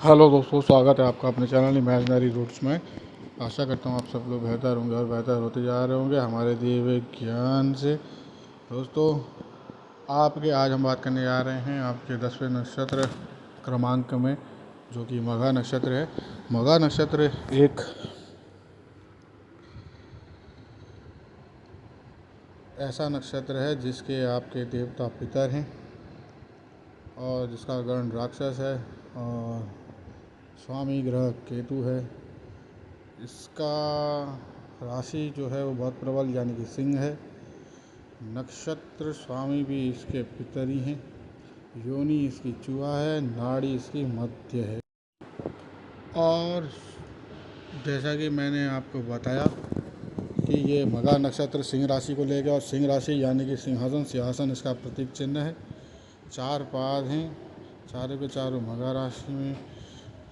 Hello दोस्तों, स्वागत है आपका अपने चैनल इमेजिनरी रूट्स में। आशा करता हूँ आप सब लोग बेहतर होंगे और बेहतर होते जा रहे होंगे हमारे दिए हुए ज्ञान से। दोस्तों, आपके आज हम बात करने जा रहे हैं आपके 10वें नक्षत्र क्रमांक में, जो कि मघा नक्षत्र है। मघा नक्षत्र एक ऐसा नक्षत्र है जिसके आपके देवता पितर हैं और जिसका गण राक्षस है और स्वामी ग्रह केतु है। इसका राशि जो है वो बहुत प्रबल यानी कि सिंह है। नक्षत्र स्वामी भी इसके पितर ही हैं। योनि इसकी चूहा है, नाड़ी इसकी मध्य है। और जैसा कि मैंने आपको बताया कि ये मघा नक्षत्र सिंह राशि को ले गया, और सिंह राशि यानी कि सिंहासन सिंहासन इसका प्रतीक चिन्ह है। 4 पाद हैं, चारों के चारों मघा राशि में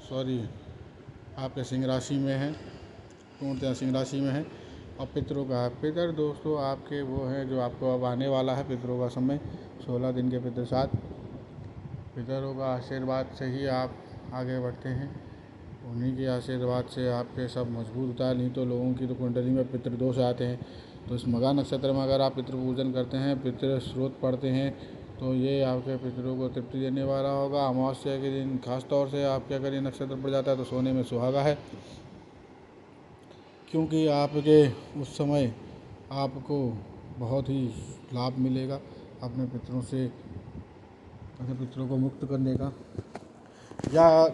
आपके सिंह राशि में है, पूर्णतः सिंह राशि में है। और पितरों का पितर दोस्तों आपके वो हैं जो आपको अब आने वाला है पितरों का समय, 16 दिन के पितर साथ। पितरों का आशीर्वाद से ही आप आगे बढ़ते हैं, उन्हीं के आशीर्वाद से आपके सब मजबूत होता है। नहीं तो लोगों की तो कुंडली में पितृदोष आते हैं। तो इस मघा नक्षत्र में अगर आप पितृ पूजन करते हैं, पितृ स्रोत पढ़ते हैं, तो ये आपके पितरों को तृप्ति देने वाला होगा। अमावस्या के दिन खास तौर से आपके अगर ये नक्षत्र पड़ जाता है तो सोने में सुहागा है, क्योंकि आपके उस समय आपको बहुत ही लाभ मिलेगा अपने पितरों से, अपने पितरों को मुक्त करने का। या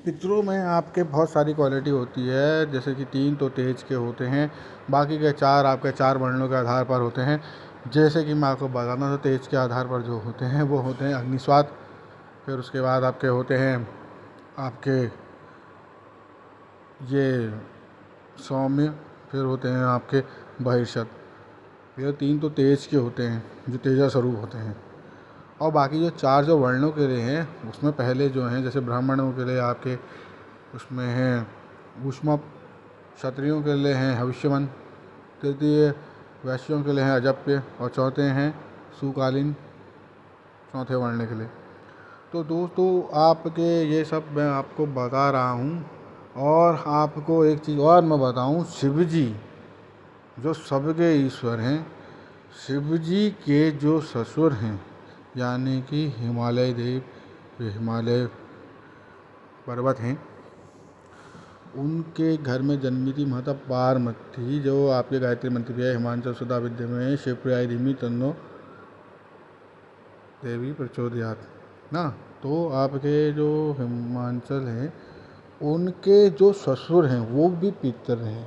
पितरों में आपके बहुत सारी क्वालिटी होती है, जैसे कि 3 तो तेज के होते हैं, बाकी के 4 आपके 4 वर्णों के आधार पर होते हैं। जैसे कि मैं आपको बताना था, तेज के आधार पर जो होते हैं वो होते हैं अग्निस्वाद, फिर उसके बाद आपके होते हैं आपके ये सौम्य, फिर होते हैं आपके बहिर्शत। ये 3 तो तेज के होते हैं जो तेजा स्वरूप होते हैं। और बाकी जो 4 जो वर्णों के लिए हैं उसमें पहले जो हैं, जैसे ब्राह्मणों के लिए आपके उसमें हैं ऊष्मप, क्षत्रियों के लिए हैं हविष्यमन, तृतीय वैश्यों के लिए हैं अजप्य, और चौथे हैं सुकालीन, चौथे वर्ण के लिए। तो दोस्तों आपके ये सब मैं आपको बता रहा हूँ। और आपको एक चीज़ और मैं बताऊँ, शिव जी जो सबके ईश्वर हैं, शिव जी के जो ससुर हैं यानी कि हिमालय देव, हिमालय पर्वत हैं, उनके घर में जन्मी थी माता पार्वती, जो आपके गायत्री मंत्र भी है, हिमांचल सुधा विद्या में शिवप्रियाय धीमी तन्नो देवी प्रचोदयात ना। तो आपके जो हिमांचल हैं उनके जो ससुर हैं वो भी पितर हैं,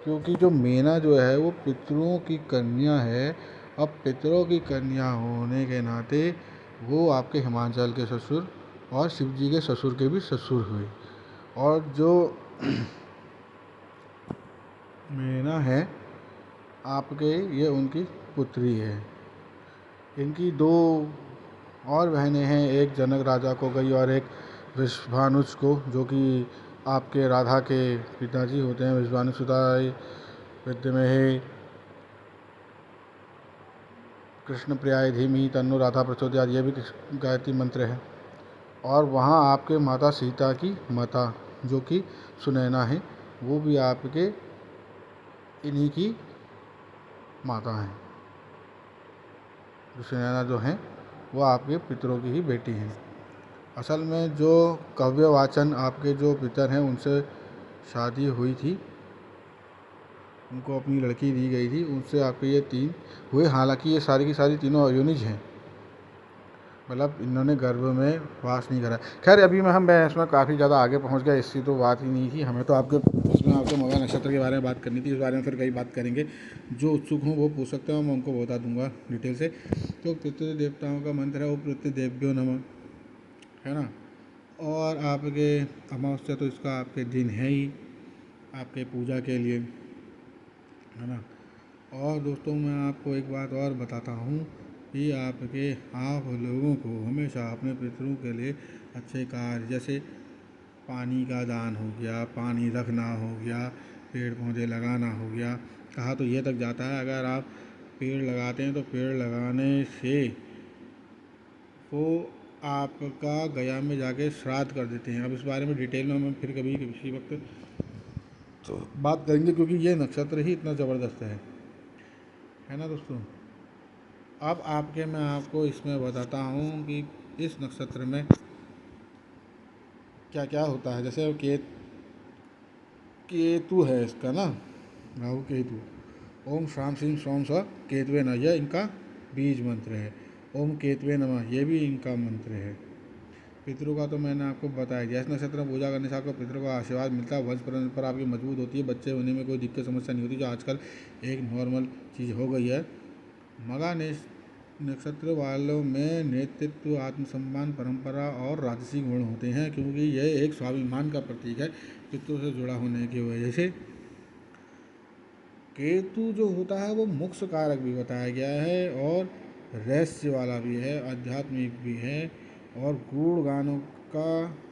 क्योंकि जो मेना जो है वो पितरों की कन्या है। अब पितरों की कन्या होने के नाते वो आपके हिमांचल के ससुर और शिव जी के ससुर के भी ससुर हुए। और जो मेना है आपके, ये उनकी पुत्री है। इनकी 2 और बहनें हैं, एक जनक राजा को गई और एक विश्वानुज को, जो कि आपके राधा के पिताजी होते हैं। विश्वानुज सुता विद्या में है कृष्ण प्रियाय धीमी तन्नो राधा प्रचोदयात, ये भी गायत्री मंत्र है। और वहाँ आपके माता सीता की माता जो कि सुनैना है, वो भी आपके इन्हीं की माता हैं। जो सुनैना जो हैं वो आपके पितरों की ही बेटी हैं। असल में जो कव्यवाचन आपके जो पितर हैं उनसे शादी हुई थी, उनको अपनी लड़की दी गई थी, उनसे आपके ये 3 हुए। हालांकि ये सारी की सारी तीनों अयोनिज हैं, मतलब इन्होंने गर्भ में वास नहीं करा। खैर अभी हम इसमें काफ़ी ज़्यादा आगे पहुंच गया, इसकी तो बात ही नहीं थी। हमें तो आपके इसमें आपको मघा नक्षत्र के बारे में बात करनी थी, इस बारे में फिर कई बात करेंगे। जो उत्सुक हों वो पूछ सकते हैं, मैं उनको बता दूंगा डिटेल से। तो पितृ देवताओं का मंत्र है वो पितृदेव्यो नमः, है ना। और आपके अमावस्या तो इसका आपके दिन है ही आपके पूजा के लिए, है ना। और दोस्तों मैं आपको एक बात और बताता हूँ कि आपके आप लोगों को हमेशा अपने पितरों के लिए अच्छे कार्य, जैसे पानी का दान हो गया, पानी रखना हो गया, पेड़ पौधे लगाना हो गया। कहा तो ये तक जाता है अगर आप पेड़ लगाते हैं तो पेड़ लगाने से वो आपका गया में जाके श्राद्ध कर देते हैं। अब इस बारे में डिटेल में हम फिर कभी किसी वक्त तो बात करेंगे, क्योंकि ये नक्षत्र ही इतना ज़बरदस्त है ना दोस्तों। अब मैं आपको इसमें बताता हूँ कि इस नक्षत्र में क्या क्या होता है। जैसे केतु है इसका ना, राहु केतु। ओम श्राम सिंह सोम स केतुवे न, यह इनका बीज मंत्र है। ओम केतुवे नमः, ये भी इनका मंत्र है। पितरों का तो मैंने आपको बताया दिया। इस नक्षत्र में पूजा करने से आपको पितरों का आशीर्वाद मिलता है, वंश परंपरा आपकी मजबूत होती है, बच्चे होने में कोई दिक्कत समस्या नहीं होती, जो आजकल एक नॉर्मल चीज़ हो गई है। मगा नक्षत्र वालों में नेतृत्व, आत्मसम्मान, परंपरा और राजसी गुण होते हैं, क्योंकि यह एक स्वाभिमान का प्रतीक है पितरों से जुड़ा होने की वजह से। केतु जो होता है वो मोक्ष कारक भी बताया गया है, और रहस्य वाला भी है, आध्यात्मिक भी है, और गूढ़ गानों का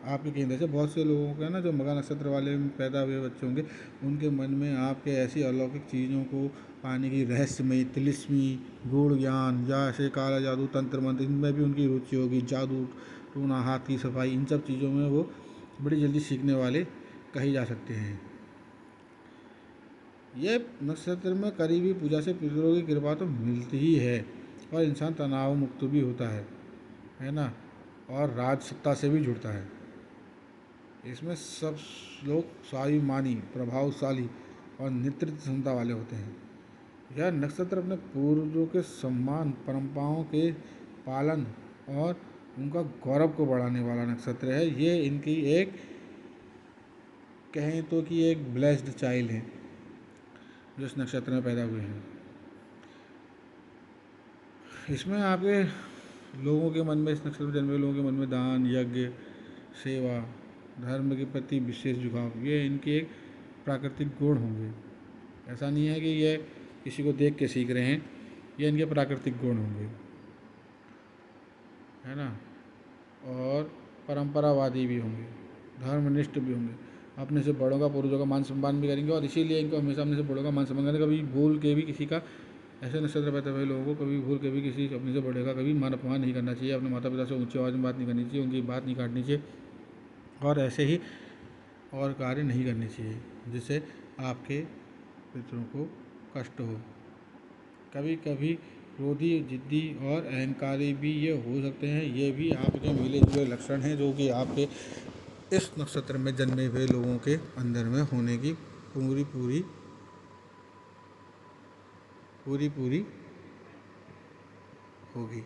आपके केंद्र से। बहुत से लोगों का ना, जो मगा नक्षत्र वाले में पैदा हुए बच्चे होंगे, उनके मन में आपके ऐसी अलौकिक चीज़ों को पाने की, रहस्यमयी, तिलिस्मी, गूढ़ ज्ञान, या ऐसे काला जादू, तंत्र मंत्र, इनमें भी उनकी रुचि होगी। जादू टूना, हाथ की सफाई, इन सब चीज़ों में वो बड़ी जल्दी सीखने वाले कहे जा सकते हैं। ये नक्षत्र में करीबी पूजा से पितरों की कृपा तो मिलती ही है, और इंसान तनाव मुक्त भी होता है ना, और राज सत्ता से भी जुड़ता है। इसमें सब लोग स्वाभिमानी, प्रभावशाली और नेतृत्व क्षमता वाले होते हैं। यह नक्षत्र अपने पूर्वजों के सम्मान, परंपराओं के पालन और उनका गौरव को बढ़ाने वाला नक्षत्र है। ये इनकी एक कहें तो कि एक ब्लेस्ड चाइल्ड है जो इस नक्षत्र में पैदा हुए हैं। इसमें आपके लोगों के मन में, इस नक्षत्र में जन्मे हुए लोगों के मन में दान, यज्ञ, सेवा, धर्म के प्रति विशेष झुकाव, ये इनके एक प्राकृतिक गुण होंगे। ऐसा नहीं है कि ये किसी को देख के सीख रहे हैं, ये इनके प्राकृतिक गुण होंगे, है ना। और परंपरावादी भी होंगे, धर्मनिष्ठ भी होंगे, अपने से बड़ों का, पूर्वजों का मान सम्मान भी करेंगे, और इसीलिए इनको हमेशा अपने से बड़ों का मान सम्मान करेंगे। कभी भूल के भी किसी का, ऐसे नक्षत्र पैदा हुए लोगों को कभी भूल के भी किसी अपने से बड़े का कभी मान अपमान नहीं करना चाहिए। अपने माता पिता से ऊंची आवाज़ में बात नहीं करनी चाहिए, उनकी बात नहीं काटनी चाहिए, और ऐसे ही और कार्य नहीं करने चाहिए जिससे आपके पितरों को कष्ट हो। कभी कभी क्रोधी, जिद्दी और अहंकारी भी ये हो सकते हैं। ये भी आपके मिले जुले लक्षण हैं जो कि आपके इस नक्षत्र में जन्मे हुए लोगों के अंदर में होने की पूरी होगी।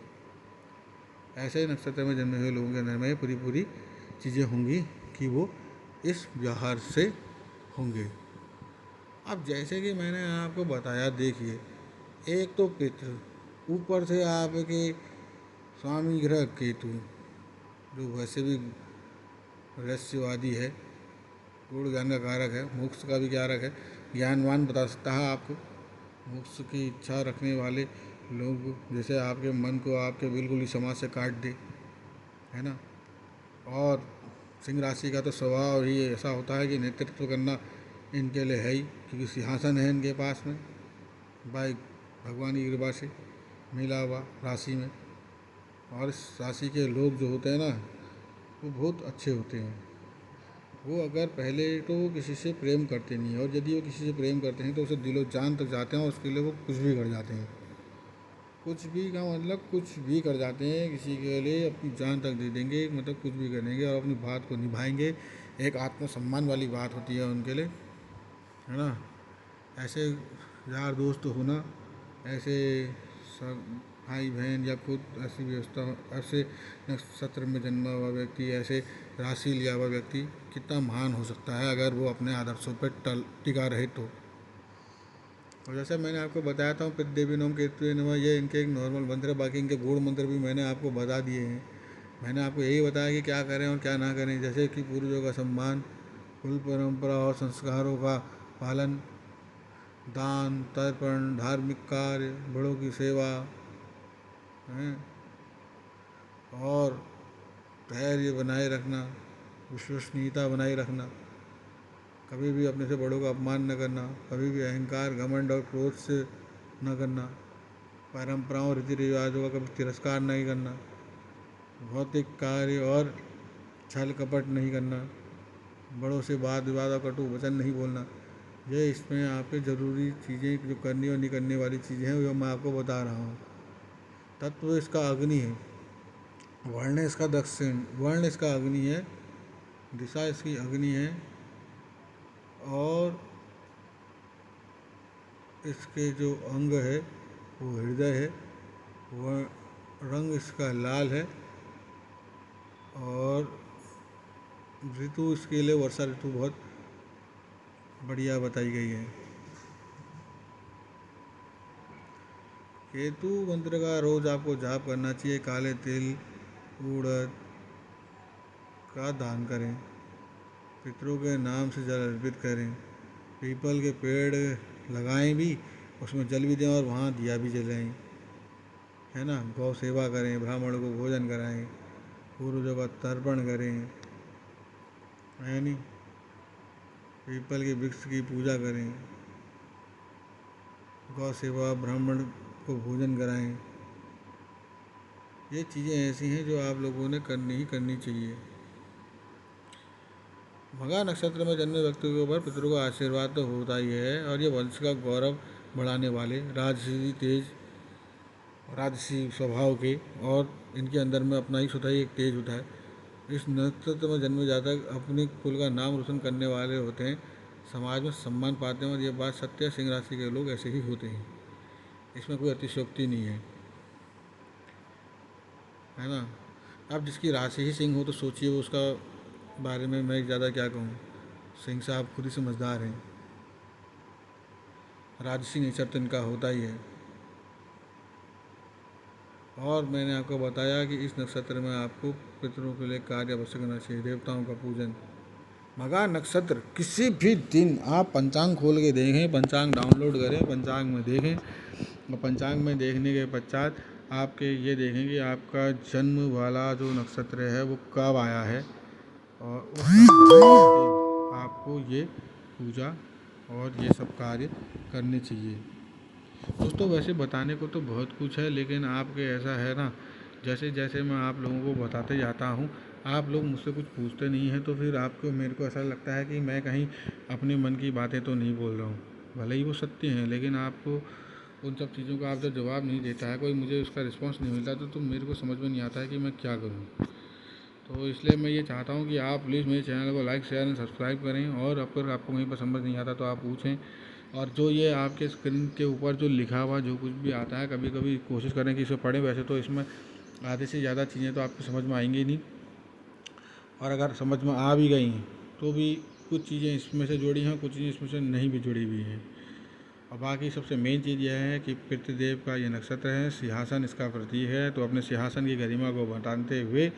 ऐसे नक्षत्र में जन्मे हुए लोगों के अंदर में पूरी चीज़ें होंगी कि वो इस व्यवहार से होंगे। अब जैसे कि मैंने आपको बताया, देखिए, एक तो पितृ, ऊपर से आपके स्वामी ग्रह केतु, जो वैसे भी रहस्यवादी है, गूढ़ ज्ञान का कारक है, मोक्ष का भी कारक है, ज्ञानवान बता सकता है आपको। मोक्ष की इच्छा रखने वाले लोग, जैसे आपके मन को आपके बिल्कुल ही समाज से काट दे, है ना। और सिंह राशि का तो स्वभाव ही ऐसा होता है कि नेतृत्व करना इनके लिए है ही, क्योंकि सिंहासन है इनके पास में, भाई भगवान की कृपा से मिला हुआ राशि में। और इस राशि के लोग जो होते हैं ना, वो बहुत अच्छे होते हैं। वो अगर पहले तो वो किसी से प्रेम करते नहीं हैं, और यदि वो किसी से प्रेम करते हैं तो उसे दिलो जान तक जाते हैं, और उसके लिए वो कुछ भी कर जाते हैं। कुछ भी का मतलब कुछ भी कर जाते हैं, किसी के लिए अपनी जान तक दे देंगे, मतलब कुछ भी करेंगे और अपनी बात को निभाएंगे। एक आत्मसम्मान वाली बात होती है उनके लिए, है ना। ऐसे यार दोस्त होना, ऐसे सब भाई बहन या खुद ऐसी व्यवस्था, ऐसे नक्षत्र में जन्मा हुआ व्यक्ति, ऐसे राशि लिया हुआ व्यक्ति कितना महान हो सकता है अगर वो अपने आदर्शों पर टिका रहे तो। और जैसे मैंने आपको बताया था, पितृदेवी नमः, केतुवे नमः, ये इनके एक नॉर्मल मंत्र है। बाकी इनके गूढ़ मंत्र भी मैंने आपको बता दिए हैं। मैंने आपको यही बताया कि क्या करें और क्या ना करें, जैसे कि पूर्वजों का सम्मान, कुल परंपरा और संस्कारों का पालन, दान, तर्पण, धार्मिक कार्य, बड़ों की सेवा, हैं, और धैर्य बनाए रखना, विश्वसनीयता बनाए रखना, कभी भी अपने से बड़ों का अपमान न करना, कभी भी अहंकार, घमंड और क्रोध से न करना, परंपराओं, रीति रिवाजों का कभी तिरस्कार नहीं करना, भौतिक कार्य और छल कपट नहीं करना, बड़ों से वाद विवाद और कटु वचन नहीं बोलना। ये इसमें आपके ज़रूरी चीज़ें जो करनी और नहीं करने वाली चीज़ें हैं वो मैं आपको बता रहा हूँ। तत्व इसका अग्नि है, वर्ण इसका दक्षिण, वर्ण इसका अग्नि है, दिशा इसकी अग्नि है, और इसके जो अंग है वो हृदय है, वह रंग इसका लाल है, और ऋतु इसके लिए वर्षा ऋतु बहुत बढ़िया बताई गई है। केतु मंत्र का रोज आपको जाप करना चाहिए। काले तिल उड़द का दान करें, पितरों के नाम से जल अर्पित करें, पीपल के पेड़ लगाएं भी, उसमें जल भी दें और वहाँ दिया भी जलाएं, है ना। गौ सेवा करें, ब्राह्मण को भोजन कराएं, पूर्वजों का तर्पण करें, है नहीं। पीपल के वृक्ष की पूजा करें, गौ सेवा, ब्राह्मण को भोजन कराएं। ये चीज़ें ऐसी हैं जो आप लोगों ने करनी ही करनी चाहिए। मघा नक्षत्र में जन्मे व्यक्ति के ऊपर पितरों का आशीर्वाद तो होता ही है, और ये वंश का गौरव बढ़ाने वाले राजसी स्वभाव के, और इनके अंदर में अपना ही स्वतः ही एक तेज होता है। इस नक्षत्र में जन्मे जातक अपने कुल का नाम रोशन करने वाले होते हैं, समाज में सम्मान पाते हैं, और ये बात सत्य है, सिंह राशि के लोग ऐसे ही होते हैं, इसमें कोई अतिशयोक्ति नहीं है ना। अब जिसकी राशि ही सिंह हो तो सोचिए वो उसका बारे में मैं ज़्यादा क्या कहूँ। सिंह साहब खुद ही समझदार हैं, राजसी नेचर तो इनका होता ही है। और मैंने आपको बताया कि इस नक्षत्र में आपको पितरों के लिए कार्य अवश्य करना चाहिए, देवताओं का पूजन। मघा नक्षत्र किसी भी दिन आप पंचांग खोल के देखें, पंचांग डाउनलोड करें, पंचांग में देखें, और पंचांग में देखने के पश्चात आपके ये देखें कि आपका जन्म वाला जो नक्षत्र है वो कब आया है, और उस नक्षत्र के दिन आपको ये पूजा और ये सब कार्य करने चाहिए। दोस्तों वैसे बताने को तो बहुत कुछ है, लेकिन आपके ऐसा है ना, जैसे जैसे मैं आप लोगों को बताते जाता हूँ, आप लोग मुझसे कुछ पूछते नहीं हैं, तो फिर आपको मेरे को ऐसा लगता है कि मैं कहीं अपने मन की बातें तो नहीं बोल रहा हूँ। भले ही वो सत्य हैं, लेकिन आपको उन सब चीज़ों का आप जब जवाब नहीं देता है, कोई मुझे उसका रिस्पॉन्स नहीं मिलता, तो मेरे को समझ में नहीं आता है कि मैं क्या करूँ। तो इसलिए मैं ये चाहता हूँ कि आप प्लीज़ मेरे चैनल को लाइक शेयर एंड सब्सक्राइब करें, और अगर आपको कहीं पर समझ नहीं आता तो आप पूछें। और जो ये आपके स्क्रीन के ऊपर जो लिखा हुआ जो कुछ भी आता है, कभी कभी कोशिश करें कि इसे पढ़ें। वैसे तो इसमें आधे से ज़्यादा चीज़ें तो आपको समझ में आएंगी नहीं, और अगर समझ में आ भी गई हैं तो भी कुछ चीज़ें इसमें से जुड़ी हैं, कुछ चीज़ें इसमें से नहीं भी जुड़ी हुई हैं। और बाकी सबसे मेन चीज़ यह है कि पितृदेव का ये नक्षत्र है, सिंहासन इसका प्रतीक है, तो अपने सिंहासन की गरिमा को बताते हुए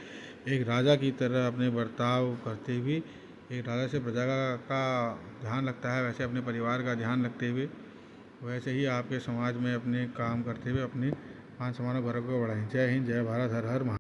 एक राजा की तरह अपने बर्ताव करते हुए, एक राजा से प्रजा का ध्यान रखता है, वैसे अपने परिवार का ध्यान रखते हुए, वैसे ही आपके समाज में अपने काम करते हुए अपने मान सम्मान और गौरव को बढ़ाएं। जय हिंद, जय भारत, हर हर महादेव।